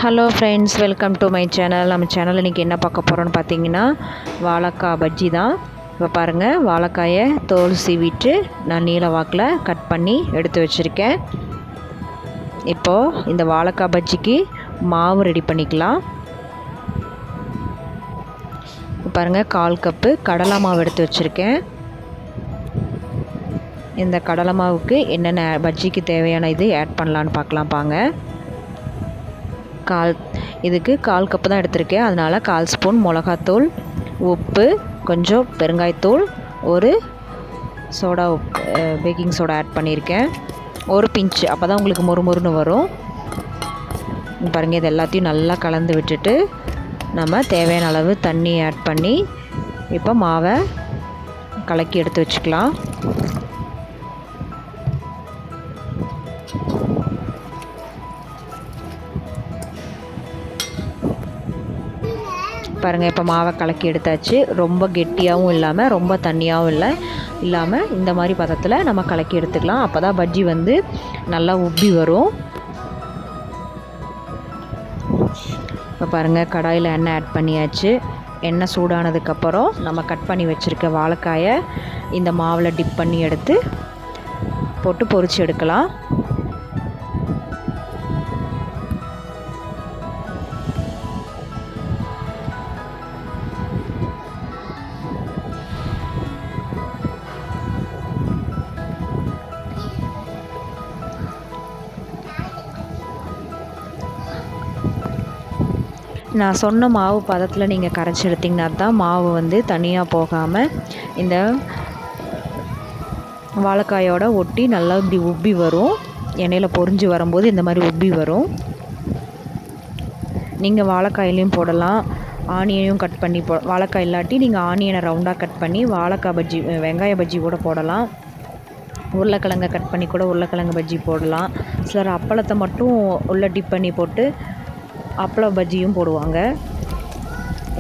Hello friends, welcome to my channel. நம்ம சேனலில் இன்றைக்கி என்ன பார்க்க போகிறோன்னு பார்த்தீங்கன்னா வாழைக்காய் பஜ்ஜி தான். இப்போ பாருங்கள், வாழைக்காயை தோல் சீவிட்டு நான் நீல வாக்கில் கட் பண்ணி எடுத்து வச்சுருக்கேன். இப்போது இந்த வாழைக்காய் பஜ்ஜிக்கு மாவு ரெடி பண்ணிக்கலாம். பாருங்கள், 1/4 கப்பு கடலை மாவு எடுத்து வச்சுருக்கேன். இந்த கடலை மாவுக்கு என்னென்ன பஜ்ஜிக்கு தேவையான இது ஆட் பண்ணலான்னு பார்க்கலாம் பாங்க. இதுக்கு 1/4 கப்பு தான் எடுத்திருக்கேன். அதனால் 1/4 ஸ்பூன் மிளகாத்தூள், உப்பு, கொஞ்சம் பெருங்காயத்தூள், ஒரு சோடா பேக்கிங் சோடா ஆட் பண்ணியிருக்கேன். ஒரு பிஞ்சு, அப்போ தான் உங்களுக்கு மொறுமொறுன்னு வரும். பாருங்கள், இது எல்லாத்தையும் நல்லா கலந்து விட்டுட்டு நம்ம தேவையான அளவு தண்ணி ஆட் பண்ணி இப்போ மாவை கலக்கி எடுத்து வச்சுக்கலாம். பாருங்கள், இப்போ மாவை கலக்கி எடுத்தாச்சு. ரொம்ப கெட்டியாகவும் இல்லாமல் ரொம்ப தண்ணியாகவும் இல்லாமல் இந்த மாதிரி பதத்தில் நம்ம கலக்கி எடுத்துக்கலாம். அப்போ தான் பஜ்ஜி வந்து நல்லா உப்பி வரும். இப்போ பாருங்கள், கடாயில் எண்ணெய் ஆட் பண்ணியாச்சு. எண்ணெய் சூடானதுக்கப்புறம் நம்ம கட் பண்ணி வச்சுருக்க வாழைக்காயை இந்த மாவில் டிப் பண்ணி எடுத்து போட்டு பொரித்து எடுக்கலாம். நான் சொன்ன மாவு பதத்தில் நீங்கள் கரைச்சி எடுத்திங்கன்னா தான் மாவு வந்து தனியாக போகாமல் இந்த வாழைக்காயோட ஒட்டி நல்லா இப்படி உப்பி வரும். எண்ணெயில் பொரிஞ்சு வரும்போது இந்த மாதிரி உப்பி வரும். நீங்கள் வாழைக்காயிலையும் போடலாம், ஆனியனையும் கட் பண்ணி வாழைக்காய் இல்லாட்டி நீங்கள் ஆனியனை ரவுண்டாக கட் பண்ணி வாழைக்காய் பஜ்ஜி, வெங்காய பஜ்ஜி கூட போடலாம். உருளைக்கிழங்கை கட் பண்ணி கூட உருளைக்கிழங்கு பஜ்ஜி போடலாம். சிலர் அப்பளத்தை மட்டும் உள்ள டிப் பண்ணி போட்டு அப்பள பஜ்ஜியும் போடுவாங்க.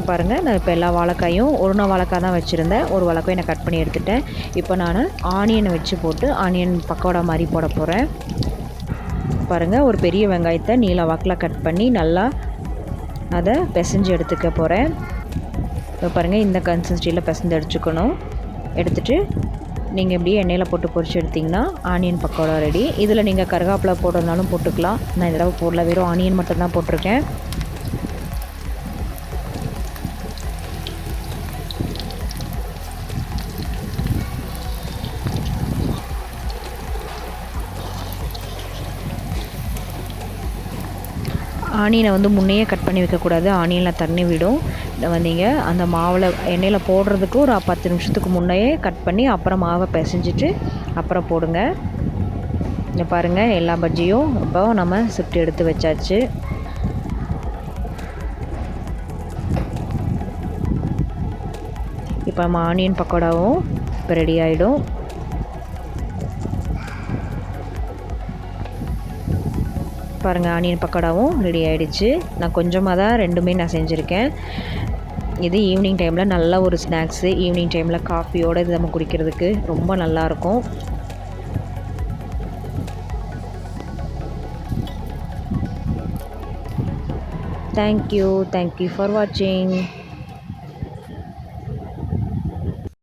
பாருங்கள், நான் இப்போ எல்லா வாழைக்காயும் ஒரு வாழைக்காய் தான் வச்சுருந்தேன். ஒரு வாழைக்காய் நான் கட் பண்ணி எடுத்துட்டேன். இப்போ நான் ஆனியனை வச்சு போட்டு ஆனியன் பக்கோடா மாதிரி போட போகிறேன். பாருங்கள், ஒரு பெரிய வெங்காயத்தை நீல வாக்கில் கட் பண்ணி நல்லா அதை பிசைஞ்சு எடுத்துக்க போகிறேன். இப்போ பாருங்கள், இந்த கன்சிஸ்டன்சியில் பிசைஞ்சு எடுத்துகிட்டு நீங்கள் இப்படியே எண்ணெயில் போட்டு பொரிச்சு எடுத்திங்கன்னா ஆனியன் பக்கோடா ரெடி. இதில் நீங்கள் கருவேப்பிலை போடுறதுனாலும் போட்டுக்கலாம். நான் இந்த தடவை போடல, வெறும் ஆனியன் மட்டும்தான் போட்டிருக்கேன். ஆனியனை வந்து முன்னையே கட் பண்ணி வைக்கக்கூடாது, ஆனியனில் தண்ணி விடும். நீங்கள் அந்த மாவில் எண்ணெயில் போடுறதுக்கு ஒரு 10 நிமிஷத்துக்கு முன்னையே கட் பண்ணி அப்புறம் மாவை பிசைஞ்சிட்டு அப்புறம் போடுங்க. இங்கே பாருங்கள், எல்லா பஜ்ஜியும் இப்போ நம்ம சுட்டு எடுத்து வச்சாச்சு. இப்போ நம்ம ஆனியன் பக்கோடாவும் இப்போ ரெடி ஆகிடும். பாருங்கள், ஆனியன் பக்கோடாவும் ரெடி ஆகிடுச்சு. நான் கொஞ்சமாக தான் ரெண்டுமே நான் செஞ்சுருக்கேன். இது ஈவினிங் டைமில் நல்ல ஒரு ஸ்நாக்ஸு. ஈவினிங் டைமில் காஃபியோடு இது நம்ம குடிக்கிறதுக்கு ரொம்ப நல்லாயிருக்கும். தேங்க்யூ ஃபார் வாட்சிங்.